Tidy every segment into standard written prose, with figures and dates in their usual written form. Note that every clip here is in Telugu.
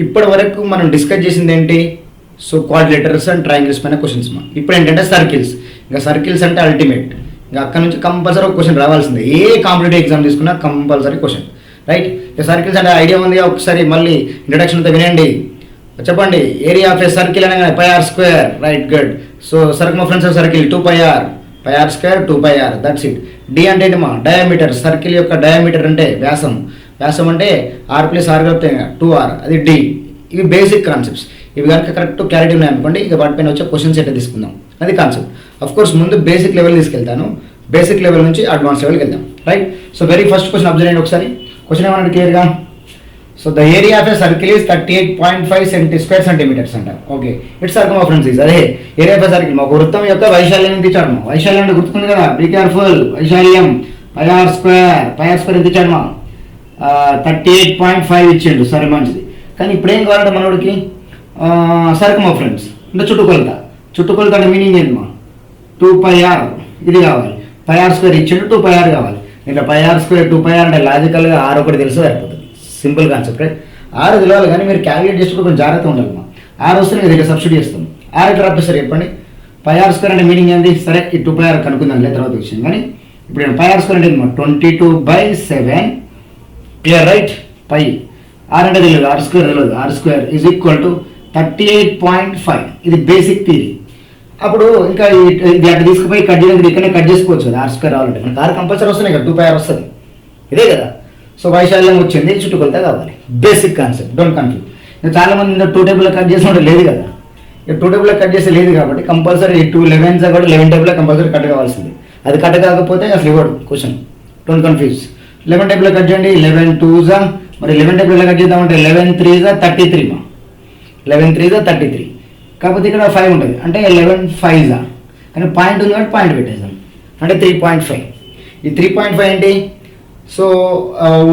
ఇప్పటి వరకు మనం డిస్కస్ చేసింది ఏంటి? సో క్వాడ్రిలేటర్స్ అండ్ ట్రయాంగిల్స్ పైన క్వశ్చన్స్ మా. ఇప్పుడు ఏంటంటే సర్కిల్స్. ఇంకా సర్కిల్స్ అంటే అల్టిమేట్. ఇంకా అక్కడ నుంచి కంపల్సరీ ఒక క్వశ్చన్ రావాల్సిందే. ఏ కాంపిటేటివ్ ఎగ్జామ్ తీసుకున్నా కంపల్సరీ క్వశ్చన్, రైట్? ఇక సర్కిల్స్ అంటే ఐడియా ఉంది, ఒకసారి మళ్ళీ ఇంట్రడక్షన్ అంతా వినండి. చెప్పండి, ఏరియా ఆఫ్ ఏ సర్కిల్ అనగానే pi r square, right, good. So circumference of circle 2πr, πr square 2πr, that's it. D అంటే ఏంటి మా? డయామీటర్. సర్కిల్ యొక్క డయామీటర్ అంటే వ్యాసం. వ్యాసం అంటే ఆర్ ప్లస్ ఆర్ కలిపితే 2r, అది డి. ఇవి బేసిక్ కాన్సెప్ట్స్. ఇవి కనుక కరెక్ట్ క్లారిటీ ఉన్నాయనుకోండి, ఇక వాటిపైన వచ్చే క్వశ్చన్స్ ఎట్లా తీసుకుందాం అది కాన్సెప్ట్. అఫ్ కోర్స్ ముందు బేసిక్ లెవెల్ తీసుకెళ్తాను, బేసిక్ లెవెల్ నుంచి అడ్వాన్స్ లెవెల్కి వెళ్దాం, right? So very first question observe చేయండి ఒకసారి. క్వశ్చన్ ఏమన్నా క్లియర్గా? So the area of a circle is 38.5 square centimeters అంట. ఓకే, ఇట్స్ సర్కమ్ఫరెన్స్ ఈజ్, అదే ఏరియా ఆఫ్ ఎ సర్కిల్. మాకు వృత్తం యొక్క వైశాల్యం ఎంత ఇచ్చాడు? వైశాల్యం అంటే గుర్తుంది కదా, బీ కేర్ఫుల్. వైశాల్యం πr స్క్వేర్, πr స్క్వేర్ ఎంత ఇచ్చాడు? 38.5 ఇచ్చిండు, సరే మంచిది. కానీ ఇప్పుడు ఏం కావాలంటే మనోడికి సర్కమ్ఫరెన్స్ అంటే చుట్టుకొలత. చుట్టుకొలత అంటే మీనింగ్ ఏంటి మా? 2πr ఇది కావాలి. πr స్క్వేర్ ఇచ్చిండు, 2πr కావాలి. ఇంకా πr స్క్వేర్ 2πr అంటే లాజికల్గా ఆర్ ఒకటి తెలిసి సరిపోతుంది. Simple concept, right? ఆరు తెలియాలి, కానీ మీరు క్యాలిక్యులేట్ చేసుకుంటే కొంచెం జాగ్రత్త ఉండాలి మా. ఆరు వస్తే నేను దగ్గర సబ్సిడీ చేస్తాం. ఆరు ఎట్లా రాపిస్తారు చెప్పండి? πr స్క్వేర్ అంటే మీనింగ్ ఏంటి? సరే ఈ 2πr కనుక్కుందాం లేదు తర్వాత విషయం. కానీ ఇప్పుడు నేను πr స్క్వేర్ అంటే 22/7 క్లియర్, రైట్? పై ఆర్ అంటే తెలియదు, ఆర్ స్క్వేర్ తెలియదు. R square is equal to 38.5. ఇది బేసిక్ థియరీ. అప్పుడు ఇంకా ఇది అక్కడ తీసుకుపోయి కట్ చేయడానికి ఇక్కడనే కట్ చేసుకోవచ్చు కదా. ఆర్ స్క్వేర్ రావాలంటే మనకు ఆర్ కంపల్సరీ వస్తున్నాయి కదా, 2πr వస్తుంది, ఇదే కదా. సో వైశాల్యం వచ్చింది, చుట్టుకొలత కావాలి. Basic concept, don't confuse. చాలా మంది 2 టేబుల్లో కట్ చేసినట్టు లేదు కదా. ఇక 2 టేబుల్లో కట్ చేస్తే లేదు కాబట్టి కంపల్సరీ 2 11s కూడా 11 టేబుల్లో కంపల్సరీ కట్ కావాల్సింది. అది కట్ కాకపోతే అసలు ఇవ్వడు క్వశ్చన్. Don't confuse. 11 టేబుల్లో కట్ చేయండి, 11 2s, మరి 11 టేబుల్లో కట్ చేద్దామంటే 11 3s 33 మా. 11 3s 33. కాకపోతే ఇక్కడ 5 ఉంటుంది అంటే 11 5s, కానీ పాయింట్ ఉంది కాబట్టి పాయింట్ పెట్టేద్దాం అంటే 3.5. ఈ 3.5 ఏంటి? So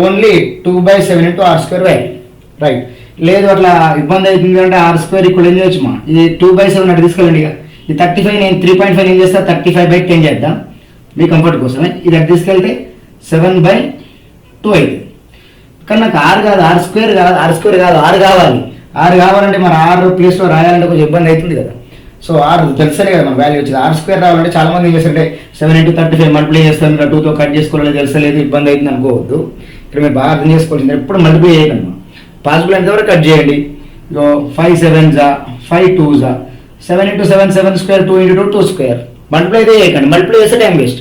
only 2/7 into R square value, right? లేదు అట్లా ఇబ్బంది అవుతుంది అంటే ఆర్ స్క్వేర్ ఇక్కడ ఏం చేయొచ్చు మా? ఇది 2/7 అటు తీసుకెళ్ళండి. ఇక ఈ 35 నేను 3.5 ఏం చేస్తా? 35/10 చేద్దాం మీ కంఫర్ట్ కోసమే. ఇది అటు తీసుకెళ్తే 7/2 అవుతుంది. కానీ నాకు ఆర్ కాదు, ఆర్ స్క్వేర్ కాదు, ఆర్ స్క్వేర్ కాదు, ఆర్ కావాలి. ఆర్ కావాలంటే మరి ఆర్ ప్లేస్లో రాయాలంటే కొంచెం ఇబ్బంది అవుతుంది కదా. సో ఆర్ తెలుసనే కదా మన వాల్యూ వచ్చింది. ఆర్ స్క్వేర్ రావాలంటే చాలా మంది ఏం చేస్తుంటే 7 into 35 మల్టిప్లై చేస్తాను, 2తో కట్ చేసుకోవాలని తెలుసలేదు, ఇబ్బంది అవుతుంది అనుకోవద్దు. ఇక్కడ మీరు బాగా అర్థం చేసుకోవాల్సింది, ఎప్పుడు మల్టిప్లై చేయకండి. పాసిబుల్ ఎంతవరకు కట్ చేయండి. 5 7s 5 2s 7 into 7 7 square 2 into 2 2 square. Multiply అయితే చేయకండి, మల్టిప్లై చేస్తే టైం వేస్ట్.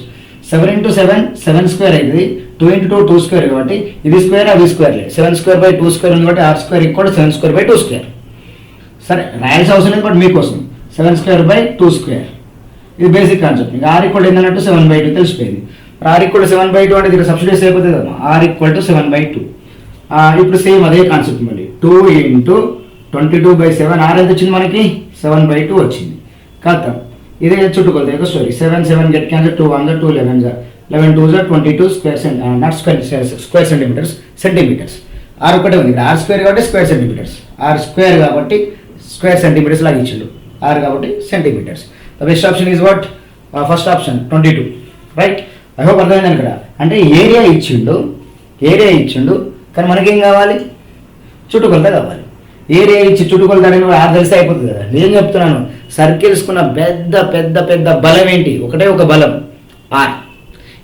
7 into 7 7 స్క్వేర్ అవుతుంది, 2 into 2 2 స్క్వేర్ కాబట్టి ఇది స్క్వేర్ అది స్క్వేర్ లేదు. 7 square by 2 square ఉంది కాబట్టి R square equal 7 square by 2 square. సరే రాయాల్సిన అవసరం లేదు, బట్ మీకోసం 7 square by 2 square. ఇది బేసిక్ కాన్సెప్ట్. ఇంకా ఆర్ ఈక్వల్ ఏంటంటే 7/2 తెలిసిపోయింది. ఆర్ ఈక్వల్ 7/2 అంటే ఇక్కడ సబ్స్టిట్యూట్ అయిపోతుంది కదా. R equal to 7/2. ఇప్పుడు సేమ్ అదే కాన్సెప్ట్ మళ్ళీ 2 into 22/7. ఆర్ ఎంత వచ్చింది మనకి? 7/2 వచ్చింది. కాదు ఇదే చుట్టుకొలత యొక్క story. 7 7 get cancel, 2 1 2 11 11 2 22 square not square centimeters, centimeters. R ఒకటే ఉంది ఇక్కడ. ఆర్ స్క్వేర్ కాబట్టి స్క్వేర్ సెంటీమీటర్స్, ఆర్ స్క్వేర్ కాబట్టి స్క్వేర్ సెంటీమీటర్స్ లాగా ఇచ్చిండు. ఆర్ కాబట్టి centimeters. The best option is what? First option 22, right? I hope అర్థమైంది ఇక్కడ. అంటే ఏరియా ఇచ్చిండు, కానీ మనకేం కావాలి? చుట్టుకొలత కావాలి. ఏరియా ఇచ్చి చుట్టుకొలత అనేది ఆర్ తెలిస్తే అయిపోతుంది కదా. నేను చెప్తున్నాను, సర్కిల్స్కున్న పెద్ద పెద్ద పెద్ద బలం ఏంటి? ఒకటే ఒక బలం, ఆర్.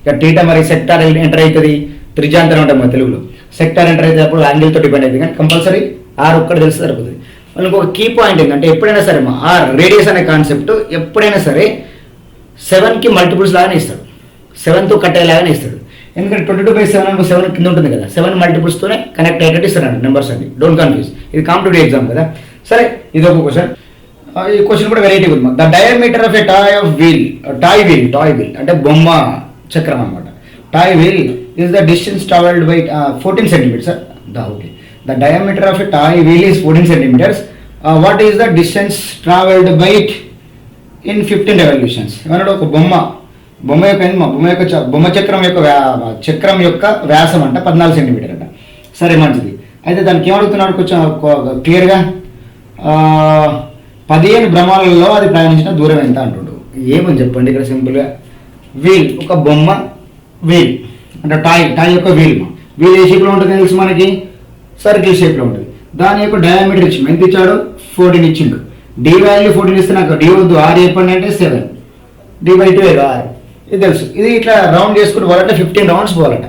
ఇక టీటా మరి సెక్టార్ ఎంటర్ అవుతుంది, త్రిజాంతరం ఉంటాం మన తెలుగులో. సెక్టార్ ఎంటర్ అయితే అప్పుడు యాంగిల్తో డిపెండ్ అవుతుంది, కానీ కంపల్సరీ ఆర్ ఒక్కటి తెలిస్తే సరిపోతుంది. మనకు ఒక కీ పాయింట్ ఏంటంటే ఎప్పుడైనా సరే మా ఆర్ రేడియస్ అనే కాన్సెప్ట్ ఎప్పుడైనా సరే 7కి మల్టిపుల్స్ లాగానే ఇస్తాడు, 7తో కట్టేలాగానే ఇస్తాడు. ఎందుకంటే 22/7 అనుకో 7 కింద ఉంటుంది కదా, 7 మల్టిపుల్స్తోనే కనెక్ట్ అయ్యేటట్టు ఇస్తాడు నెంబర్స్ అన్ని. డోంట్ కన్ఫ్యూజ్, ఇది కాంపిటేటివ్ ఎగ్జామ్ కదా. సరే ఇది ఒక క్వశ్చన్. ఈ క్వశ్చన్ కూడా వెరైటీ ఉంది. The diameter of a toy wheel అంటే బొమ్మ చక్రం అనమాట. Toy wheel is the distance travelled by 14 centimeters. Okay, the diameter of a toy wheel is 14 centimeters. What is the distance travelled by it in 15 revolutions? ఏమన్నాడు? ఒక బొమ్మ చక్రం యొక్క వ్యాసం అంట 14 centimeters అంట. సరే మంచిది. అయితే దానికి ఏమడుగుతున్నాడు కొంచెం క్లియర్గా? 15 భ్రమణాలలో అది ప్రయాణించిన దూరం ఎంత అంటుండు. ఏమని చెప్పండి ఇక్కడ సింపుల్గా? వీల్, ఒక బొమ్మ వీల్ అంటే టాయ్ యొక్క వీల్ ఏ షేప్లో ఉంటుంది తెలుసు మనకి? సర్కిల్ షేప్లో ఉంటుంది. దాని యొక్క డయామీటర్ ఇచ్చిండు. ఎంత ఇచ్చాడు? 14 ఇచ్చిండు. డి వాల్యూ 14 ఇస్తే నాకు డి వద్దు, ఆర్ చెప్పండి అంటే 7, డి/2 ఆర్. ఇది తెలుసు. ఇది ఇట్లా రౌండ్ చేసుకుంటూ పోవాలంటే 15 రౌండ్స్ పోవాలట.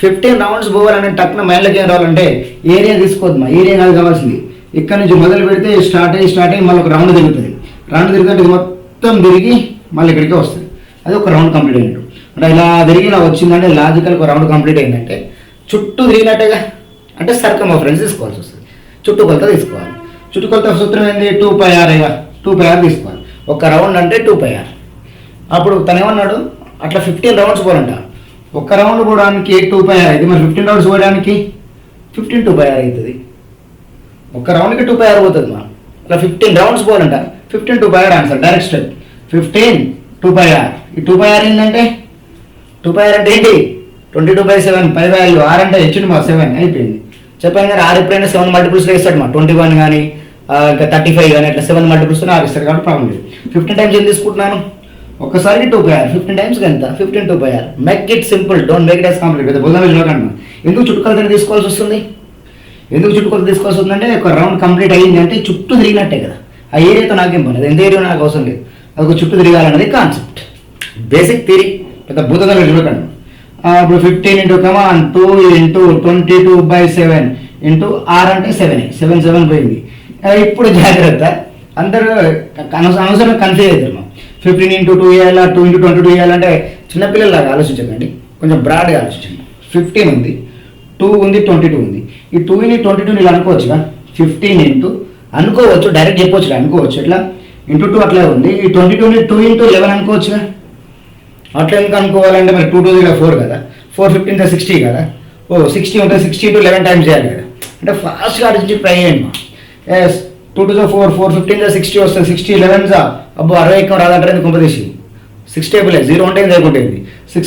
15 రౌండ్స్ పోవాలంటే టక్కున మైండ్లోకి ఏం రావాలంటే ఏరియా తీసుకోవద్దు, ఏరియా కాదు కావాల్సింది. ఇక్కడ నుంచి మొదలు పెడితే స్టార్ట్ అయ్యి మళ్ళీ ఒక రౌండ్ తిరుగుతుంది. రౌండ్ తిరుగుతుంటే ఇది మొత్తం తిరిగి మళ్ళీ ఇక్కడికే వస్తుంది. అది ఒక రౌండ్ కంప్లీట్ అయినట్టు. అంటే ఇలా తిరిగి ఇలా వచ్చిందంటే లాజికల్ ఒక రౌండ్ కంప్లీట్ అయిందంటే చుట్టూ తిరిగినట్టుగా, అంటే సర్కమ్ఫరెన్స్ తీసుకోవాల్సి వస్తుంది. చుట్టుకొలత తీసుకోవాలి. చుట్టుకొలత సూత్రం ఏంది? 2πr. 2πr తీసుకోవాలి. ఒక రౌండ్ అంటే 2πr. అప్పుడు తను ఏమన్నాడు? అట్లా 15 రౌండ్స్ పోవాలంట. ఒక రౌండ్ పోవడానికి 2πr అయితే మరి 15 రౌండ్స్ పోవడానికి 15 2πr అవుతుంది. ఒక రౌండ్కి 2πr పోతుంది. మనం అట్లా 15 రౌండ్స్ పోవాలంట. 15 2πr answer. Direct step 15 2πr. ఈ 2πr ఏంటంటే 2πr అంటే ఏంటి? 22/7 పై వాల్యూ. ఆర్ అంటే ఇచ్చిండు మా 7 అయిపోయింది. చెప్పాను కానీ ఆర్ ఎప్పుడైనా 7 మల్టిపుల్స్లో ఇస్తాడు మా 21 కానీ ఇంకా 35 కానీ అట్లా 7 మల్టిపుల్స్లో ఆర్ ఇస్తాడు కాబట్టి ప్రాబ్లం లేదు. 15 టైమ్స్ ఏం తీసుకుంటున్నాను? ఒక్కసారికి 2πr. 15 టైమ్స్ ఎంత? 15 2πr. Make it simple, don't make it as complicated. బుధవారం చూడకండి. ఎందుకు చుట్టుకొలతని తీసుకోవాల్సి వస్తుంది? ఎందుకు చుట్టుకొలత తీసుకోవాల్సి వస్తుందంటే ఒక రౌండ్ కంప్లీట్ అయ్యింది అంటే చుట్టూ తిరిగినట్టే కదా. ఆ ఏరియాతో నాకేం పని, ఎంత ఏరియా నాకు అవసరం లేదు. అది ఒక చుట్టూ తిరగాలన్నది కాన్సెప్ట్, బేసిక్ థియరీ. పెద్ద బుధవారం చూడకండి. ఇప్పుడు 15 × 2 × 22/7 ఇంటూ ఆర్ అంటే 7 పోయింది. ఇప్పుడు జాగ్రత్త, అందరూ అనవసరంగా కన్ఫ్యూజ్ అవుతారు. 15 × 2 వేయాలా, 2 × 22 వేయాలంటే చిన్నపిల్లలాగా ఆలోచించకండి, కొంచెం బ్రాడ్గా ఆలోచించండి. 15 ఉంది, 2 ఉంది, 22 ఉంది. ఈ 2ని 22ని ఇలా అనుకోవచ్చుగా. 15 ఇంటూ అనుకోవచ్చు, డైరెక్ట్ చెప్పవచ్చు అనుకోవచ్చు. ఎట్లా? ఇంటూ 2 అట్లా ఉంది. ఈ 22ని 2 × 11 అనుకోవచ్చుగా. అట్లా ఎందుకు అనుకోవాలంటే మరి 2 2 4 కదా, 4 15 60 కదా. 60 ఉంటే 60 × 11 టైమ్స్ చేయాలి కదా. అంటే ఫాస్ట్గా ఆలోచించి ట్రై చేయండి. 2 2 4, 4 15 60 వస్తుంది. 60 11 అబ్బో 60 ఎక్కువ రాదంటారు. ఎందుకు కుంపదీసి 6 టేబుల్ 0 ఉంటుంది, లేకుంటుంది 6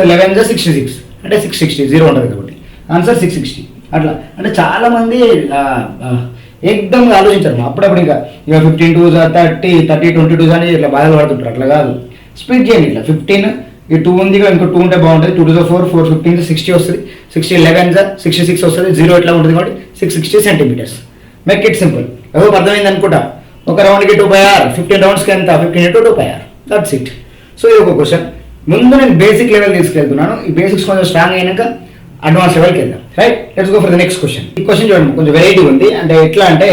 11 66 అంటే 660 0 ఉంటుంది కాబట్టి ఆన్సర్ 660. అట్లా అంటే చాలామంది ఏకదంగా ఆలోచించారు. అప్పుడప్పుడు ఇంకా 15 2 30 30 22 అని ఇట్లా బాధలు పడుతుంటారు. అట్లా కాదు, స్ప్లిట్ చేయండి. ఇట్లా 15 ఈ 2 ఉంది, ఇంకో 2 ఉంటే బాగుంటుంది. 2 2 4, 4 15 60 వస్తుంది. 60 11 66 వస్తుంది. 0 ఎట్లా ఉంటుంది కాబట్టి 660 సెంటీమీటర్స్. Make it simple. ఎవరు అర్థమైంది అనుకుంటా. ఒక రౌండ్కి 2πr, 15 రౌండ్స్కి ఎంత? 15 × 2πr. That's it. సో ఇది ఒక క్వశ్చన్. ముందు నేను బేసిక్ లెవెల్ తీసుకెళ్తున్నాను. ఈ బేసిక్స్ కొంచెం స్ట్రాంగ్ అయినాక అడ్వాన్స్ లెవెల్కి వెళ్దాం. Right, let's go for the next question. ఈ క్వశ్చన్ చూడండి, కొంచెం వెరైటీ ఉంది. అంటే ఎట్లా అంటే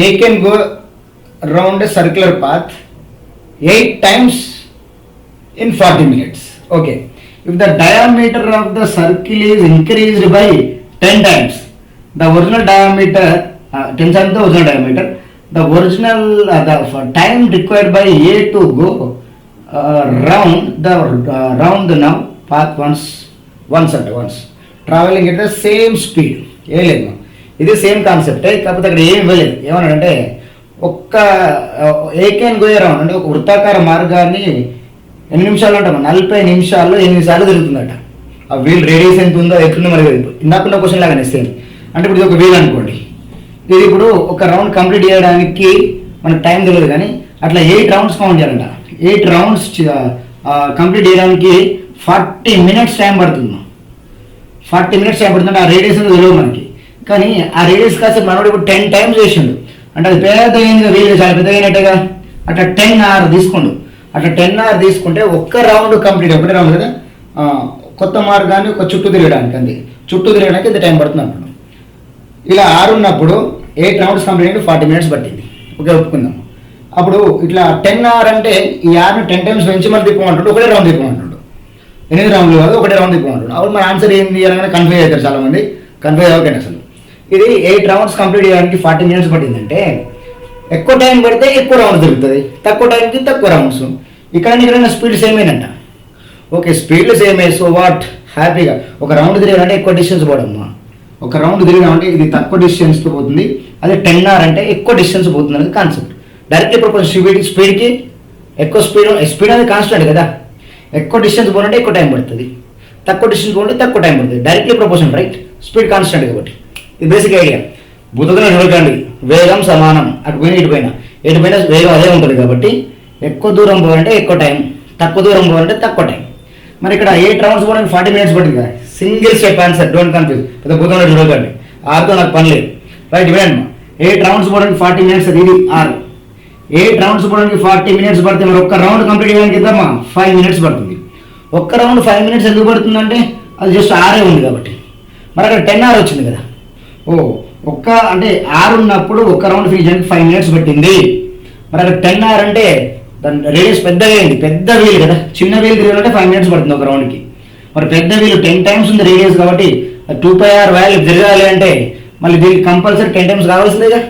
ఏ can go round a circular path 8 times in 40 minutes. Okay, if the diameter of the circle is increased by 10 times the original diameter, 10 times the original diameter, the original the time required by A to go round the now path once traveling at the same speed. ఏ లేదు, ఇది సేమ్ కాన్సెప్టే, కాకపోతే అక్కడ ఏం ఇవ్వలేదు. ఏమన్నాడంటే ఒక్క ఏకేన్ గోయ్ రౌండ్ అంటే ఒక వృత్తాకార మార్గాన్ని ఎన్ని నిమిషాలు అంటాము? 40 నిమిషాల్లో 8 సార్లు తిరుగుతుందట. ఆ వీల్ రేడియస్ ఎంత ఉందో ఎట్లుందో మరి ఇందాకున్న క్వశ్చన్ లాగానే సేమ్. అంటే ఇప్పుడు ఇది ఒక వీల్ అనుకోండి. ఇది ఇప్పుడు ఒక రౌండ్ కంప్లీట్ చేయడానికి మనకు టైం తెలియదు, కానీ అట్లా 8 రౌండ్స్ కౌంట్ చేయాలంట. 8 రౌండ్స్ కంప్లీట్ చేయడానికి 40 minutes టైం పడుతుంది. 40 minutes టైం పడుతుంది. ఆ రేడియస్ తెలియదు మనకి, కానీ ఆ రేడియస్ కాస్త మనోడు ఇప్పుడు 10 times చేసిండు. అంటే అది పెద్ద అయింది, వీలు చాలా పెద్ద అయినట్టుగా. అట్లా 10 hours తీసుకోండు. అట్లా 10 hours తీసుకుంటే ఒక్క రౌండ్ కంప్లీట్, ఒకటే రౌండ్ కదా, కొత్త మార్గాన్ని ఒక చుట్టూ తిరగడానికి, అంతే చుట్టూ తిరగడానికి ఎంత టైం పడుతుంది అప్పుడు. ఇలా 6 ఉన్నప్పుడు 8 రౌండ్స్ కంప్లీట్ అయితే 40 minutes పట్టింది. ఓకే, ఒప్పుకుందాం. అప్పుడు ఇట్లా 10 hours అంటే ఈ 6ని 10 times పెంచి మళ్ళీ తిప్పమంటాడు, ఒకటే రౌండ్ తిప్పమంటాడు. 8 రౌండ్లు కాదు, ఒకటే రౌండ్ తిప్పమంటాడు. అప్పుడు మన ఆన్సర్ ఏంది అనగానే కన్ఫ్యూజ్ అవుతారు చాలామంది. కన్ఫ్యూజ్ అవ్వకండి. అసలు ఇది 8 రౌండ్స్ కంప్లీట్ చేయడానికి 40 minutes పట్టిందంటే ఎక్కువ టైం పడితే ఎక్కువ రౌండ్స్ తిరుగుతుంది, తక్కువ టైంకి తక్కువ రౌండ్స్. ఇక్కడ స్పీడ్ సేమ్ అయినంట. ఓకే, స్పీడ్లు సేమే. సో వాట్, హ్యాపీగా ఒక రౌండ్ తిరగాలంటే ఎక్కువ డిస్టెన్స్ పోవడమ్మా. ఒక రౌండ్ తిరిగామంటే ఇది తక్కువ డిస్టెన్స్తో పోతుంది, అదే 10 hours అంటే ఎక్కువ డిస్టెన్స్ పోతుంది అనేది కాన్సెప్ట్. డైరెక్ట్లీ ప్రపోర్షనల్ స్పీడ్కి ఎక్కువ స్పీడ్ అనేది కాన్స్టెంట్ కదా. ఎక్కువ డిస్టెన్స్ పోవాలంటే ఎక్కువ టైం పడుతుంది, తక్కువ డిస్టెన్స్ పోవాలంటే తక్కువ టైం పడుతుంది. Directly proportional, right? Speed constant కాబట్టి ఇది బేసిక్ ఐడియా. బుధులను చూడకండి, వేగం సమానం. అటు పోయినా ఎటు పోయినా వేగం అదే ఉంటుంది కాబట్టి ఎక్కువ దూరం పోవాలంటే ఎక్కువ టైం, తక్కువ దూరం పోవాలంటే తక్కువ టైం. మరి ఇక్కడ 8 రౌండ్స్ పోవడానికి 40 minutes పట్టింది కదా. Single step answer, don't confuse. పెద్ద బుధంలో చూడకండి. ఆర్తో నాకు పని లేదు. రైట్ వినండి, 8 రౌండ్స్ పోవడానికి 40 minutes, అది ఇది ఆర్. 8 రౌండ్స్ పోవడానికి 40 minutes పడితే మరి ఒక్క రౌండ్ కంప్లీట్ చేయడానికి ఇద్దామా 5 minutes పడుతుంది. ఒక్క రౌండ్ 5 minutes ఎందుకు పడుతుందంటే అది జస్ట్ ఆరే ఉంది కాబట్టి. మరి అక్కడ 10 hours వచ్చింది కదా. అంటే 6 ఉన్నప్పుడు ఒక్క రౌండ్ ఫినిష్ చేయడానికి 5 minutes పట్టింది. మరి అక్కడ 10 hours అంటే దాని రేడియస్ పెద్దగా అయింది, పెద్ద వీల్ కదా, చిన్న వీల్ తిరగాలంటే 5 minutes పడుతుంది ఒక రౌండ్కి. మరి పెద్ద వీలు 10 times ఉంది రేడియస్ కాబట్టి 2πr వాల్యూ తిరగాలి అంటే మళ్ళీ దీనికి కంపల్సరీ 10 times కావాల్సిందేగా.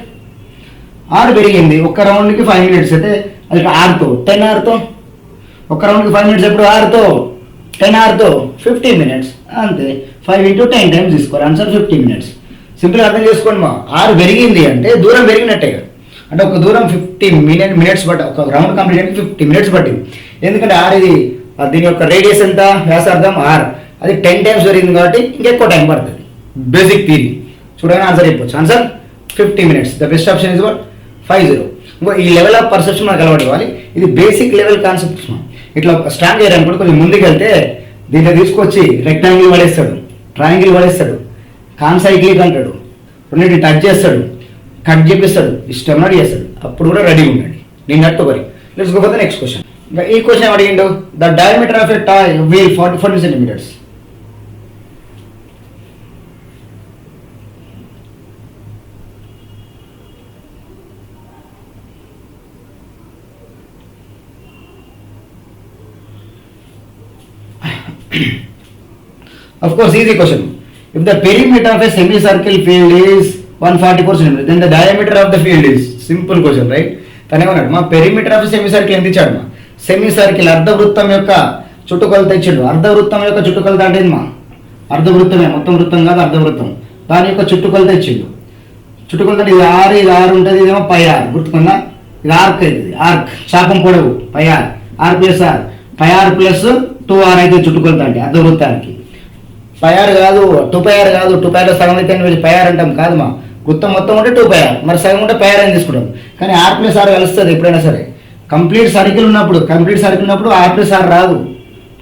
6 పెరిగింది, ఒక్క రౌండ్కి 5 minutes అయితే అది 6తో 10 hourతో ఒక్క రౌండ్కి 5 minutes ఎప్పుడు 6తో 10 hourతో 15 minutes అంతే. 5 × 10 times తీసుకోవాలి, ఆన్సర్ 50 minutes. సింపుల్గా అర్థం చేసుకోండి మా. 6 పెరిగింది అంటే దూరం పెరిగినట్టే కదా. అంటే ఒక దూరం 50 minutes పట్ట, ఒక రౌండ్ కంప్లీట్ చేయడానికి 50 minutes పట్టింది. ఎందుకంటే 6 ఇది దీని యొక్క రేడియస్ ఎంత, వ్యాసార్థం 6, అది 10 times పెరిగింది కాబట్టి ఇంకెక్కువ టైం పడుతుంది. బేసిక్ థియరీ చూడగానే ఆన్సర్ అయిపోవచ్చు. Answer 50 minutes. The best option is what 50. ఇంకో ఈ లెవెల్ ఆఫ్ పర్సెప్షన్ మనకు అలవాటు ఇవ్వాలి. ఇది బేసిక్ లెవెల్ కాన్సెప్ట్స్. ఇట్లా స్టాండ్ చేయడానికి కొంచెం ముందుకు వెళ్తే దీంట్లో తీసుకొచ్చి రెక్టాంగిల్ పడేస్తాడు, ట్రయాంగిల్ పడేస్తాడు, కాన్సైక్లిక్ అంటాడు, రెండింటిని టచ్ చేస్తాడు, కట్ చేపిస్తాడు, ఇష్టం నాడు చేస్తాడు. అప్పుడు కూడా రెడీ ఉండండి, నేను నట్టు వరి. Let's go for the next question. ఈ క్వశ్చన్ అడిగిండు, the diameter of a toy wheel 40 centimeters. Of course, easy question. If the perimeter of a semicircle field is 144 centimeters, then the diameter of the field is, simple question, right? తనేమన్నాడు మా పెరిమీటర్ ఆఫ్ సెమీసర్కిల్ ఎంత ఇచ్చాడు మా. సెమీసర్కిల్ అర్ధవృత్తం యొక్క చుట్టుకొలత ఇచ్చాడు. అర్ధవృత్తం యొక్క చుట్టుకొలత అంటే మా అర్ధవృత్తమే, మొత్తం వృత్తం కాదు అర్ధవృత్తం, దాని యొక్క చుట్టుకొలత ఇచ్చిండు. చుట్టుకొలత అంటే ఇది 6, ఇది 6 ఉంటుంది, ఇదేమో πr, గుర్తుకుందా? ఇది ఆర్క్ అవుతుంది, ఆర్క్ చాపం పొడవు πr, r + r, πr + 2r అయితే చుట్టుకొలత అంటే అర్ధవృత్తానికి. πr కాదు 2πr కాదు, 2πr సగం అయితే πr అంటాం కాదు మా. వృత్తం మొత్తం ఉంటే 2πr, మరి సగం ఉంటే πr అని తీసుకుంటాం. కానీ r + r కలుస్తుంది ఎప్పుడైనా సరే. కంప్లీట్ సర్కిల్ ఉన్నప్పుడు r + r రాదు.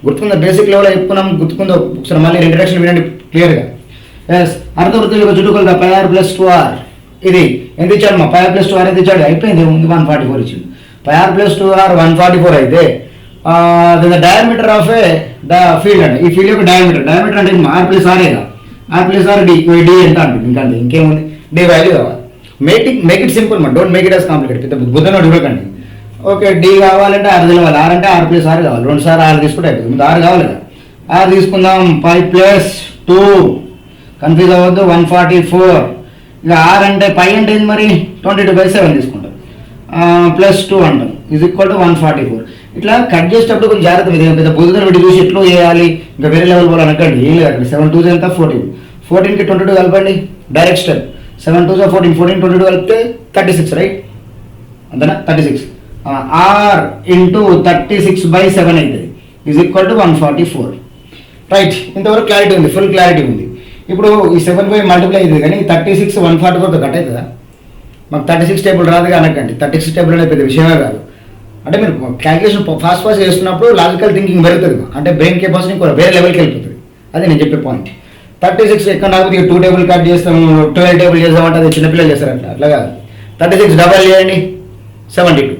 గుర్తుకుందా? బేసిక్ లెవెల్లో చెప్పుకున్నాం, గుర్తుకుందో ఒకసారి మళ్ళీ ఇంట్రడక్షన్ వినండి క్లియర్గా. ఎస్, అర్ధవృత్తం యొక్క చుట్టుకొలత πr + 2r. ఇది ఎంత ఇచ్చాడు మా? πr + 2r ఎంత ఇచ్చాడు? అయిపోయింది, 144 ఇచ్చింది. πr + 2r 144 అయితే the diameter of the field అంటే ఈ ఫీల్డ్ యొక్క డయామీటర్ అంటే r + r ఏగా, r + r d ఎంత అంటుంది. ఇంకంటే ఇంకేముంది, d వాల్యూ కావాలి. మేక్ ఇట్ సింపుల్ మా, don't make it as complicated. పెద్ద బుద్ధనోడు ఇవ్వకండి. ఓకే, d కావాలంటే r తెలవాలి, r అంటే r + r కావాలి, 2 సార్లు r తీసుకుంటే అయిపోతుంది. ముందు r కావాలి కదా, r తీసుకుందాం. 5 + 2 కన్ఫ్యూజ్ అవ్వద్దు, 144. ఇక r అంటే π అంటే ఏంది మరి 22/7 తీసుకుంటాం, +2 అంటాం, = 144. ఇట్లా కట్ చేసేటప్పుడు కొంచెం జాగ్రత్త. మీద పెద్ద బుద్ధుని పెట్టి చూసి ఎట్లా చేయాలి, ఇంకా వేరే లెవెల్ పోవాలి అనకండి. ఏం లేదు, అక్కడ 7 2s ఎంత 14, 14కి 22 కలపండి, డైరెక్ట్ స్టెప్. 7 2s 14, 14 22 కలిపితే 36, రైట్? అంతేనా? 36 r × 36/7 అవుతుంది, = 144. రైట్, ఇంతవరకు క్లారిటీ ఉంది, ఫుల్ క్లారిటీ ఉంది. ఇప్పుడు ఈ 7 బై మల్టిప్లై అవుతుంది, కానీ 36 144తో కట్ అవుతుందా? మాకు 36 టేబుల్ రాదుగా అనకండి. 36 టేబుల్ అనేది పెద్ద విషయమే కాదు. అంటే మీరు క్యాలిక్యులేషన్ ఫాస్ట్ చేస్తున్నప్పుడు లాజికల్ థింకింగ్ పెరుగుతుంది, అంటే బ్రెయిన్ కెపాసిటీ వేరే లెవెల్కి వెళ్ళిపోతుంది. అది నేను చెప్పే పాయింట్. 36 ఎక్కడ రాకపోతే 2 టేబుల్ కట్ చేస్తాము, 12 టేబుల్ చేస్తామంటే అది చిన్నపిల్లలు చేస్తారు, అట్లా కాదు. 36 డబల్ చేయండి 72.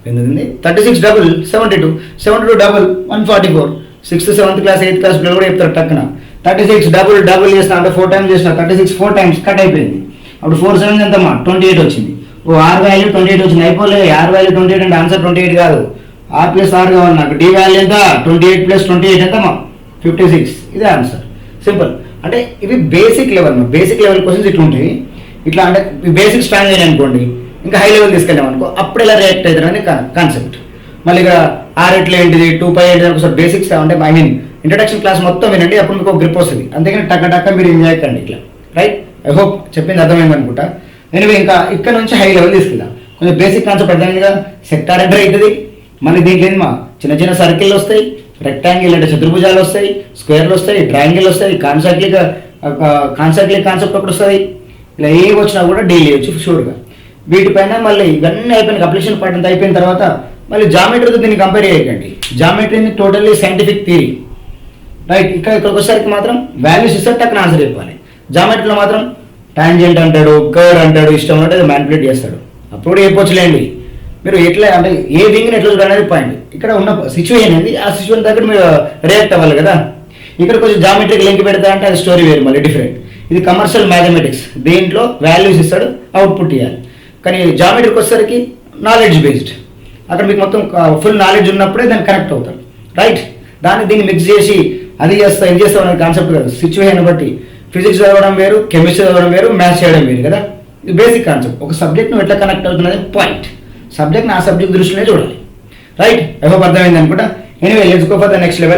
ఎందుకండి 36 double 72, 72 double 144. 6th 7th class 8th class పిల్లలు కూడా చెప్తారు టక్కున. 36 డబుల్ చేసిన అంటే 4 times చేసిన, 36 4 times కట్ అయిపోయింది. అప్పుడు 4 7 ఎంతమ్మా 28 వచ్చింది. r వాల్యూ 28 వచ్చింది, అయిపోలే. r వాల్యూ 28 అంటే ఆన్సర్ 28 కాదు, r + r కావాలి నాకు. d వాల్యూ ఎంత 28 + 28 ఎంతమ్మా 56. ఇదే ఆన్సర్, సింపుల్. అంటే ఇవి basic level. Basic level questions ఇట్లా ఉంటాయి. ఇట్లా అంటే బేసిక్ స్టాండ్ అయ్యాయి అనుకోండి, ఇంకా హై లెవెల్ తీసుకెళ్ళాం అనుకో, అప్పుడు ఎలా రియాక్ట్ అవుతారని కాన్సెప్ట్. మళ్ళీ ఇక్కడ r ఎట్లా ఏంటిది, 2π ఏంటిది ఒకసారి బేసిక్స్ అంటే ఇంట్రడక్షన్ క్లాస్ మొత్తం వినండి, అప్పుడు మీకు ఒక గ్రిప్ వస్తుంది. అంతేగాని టక్క మీరు ఎంజాయ్ చేయకండి ఇట్లా, రైట్? ఐ హోప్ చెప్పింది అర్థమైంది అనుకుంటా. ఎనివే ఇంకా ఇక్కడ నుంచి హై లెవెల్ తీసుకెళ్దాం. కొంచెం బేసిక్ కాన్సెప్ట్ అర్థమైందిగా. సెక్టార్ ఎంటర్ అవుతుంది, మళ్ళీ దీంట్లో ఏంది మా చిన్న చిన్న సర్కిల్ వస్తాయి, రెక్టాంగిల్ అంటే చతుర్భుజాలు వస్తాయి, స్క్వేర్లు వస్తాయి, ట్రయాంగిల్ వస్తాయి, కాన్సైక్లిక్ కాన్సెప్ట్ ఒకటి వస్తుంది. ఇలా ఏ వచ్చినా కూడా డీల్ చేయొచ్చు షూర్గా. వీటిపైన మళ్ళీ ఇవన్నీ అయిపోయిన అప్లికేషన్ పార్ట్ అంతా అయిపోయిన తర్వాత మళ్ళీ జామెట్రీతో దీన్ని కంపేర్ చేయకండి. జామెట్రీని టోటల్లీ సైంటిఫిక్ థియరీ, రైట్? ఇక్కడికి వచ్చేసరికి మాత్రం వాల్యూస్ ఇస్తే టక్కున ఆన్సర్ చెప్పాలి. జామెట్రీలో మాత్రం టాంజెంట్ అంటాడు, కర్డ్ అంటాడు, ఇష్టం అంటే మ్యానిపులేట్ చేస్తాడు. అప్పుడు కూడా చెప్పొచ్చులేండి. మీరు ఎట్లా అంటే ఏ వింగ్ని ఎట్లా చూడాలనేది పాయింట్. ఇక్కడ ఉన్న సిచ్యువేషన్ ఏంది, ఆ సిచ్యువేషన్ దగ్గర మీరు రియాక్ట్ అవ్వాలి కదా. ఇక్కడ కొంచెం జామెట్రిక్ లింక్ పెడతా అంటే అది స్టోరీ వేరు, మళ్ళీ డిఫరెంట్. ఇది కమర్షియల్ మ్యాథమెటిక్స్, దీంట్లో వాల్యూస్ ఇస్తాడు, అవుట్పుట్ ఇవ్వాలి. కానీ జామెట్రీకి వచ్చేసరికి నాలెడ్జ్ బేస్డ్, అక్కడ మీకు మొత్తం ఫుల్ నాలెడ్జ్ ఉన్నప్పుడే దాన్ని కనెక్ట్ అవుతాడు, రైట్. దీన్ని మిక్స్ చేసి అది చేస్తా ఇది చేస్తాం అనే కాన్సెప్ట్ కాదు. సిచ్యువేషన్ బట్టి ఫిజిక్స్ చదవడం వేరు, కెమిస్ట్రీ చదవడం వేరు, మ్యాథ్స్ చేయడం వేరు కదా. ఇది బేసిక్ కాన్సెప్ట్. ఒక సబ్జెక్ట్ నువ్వు ఎట్లా కనెక్ట్ అవుతున్నది పాయింట్. సబ్జెక్ట్ నా సబ్జెక్ట్ దృష్టిలోనే చూడాలి, రైట్. ఎవరు అర్థమైంది అనుకుంటా. Anyway let's go for the next level.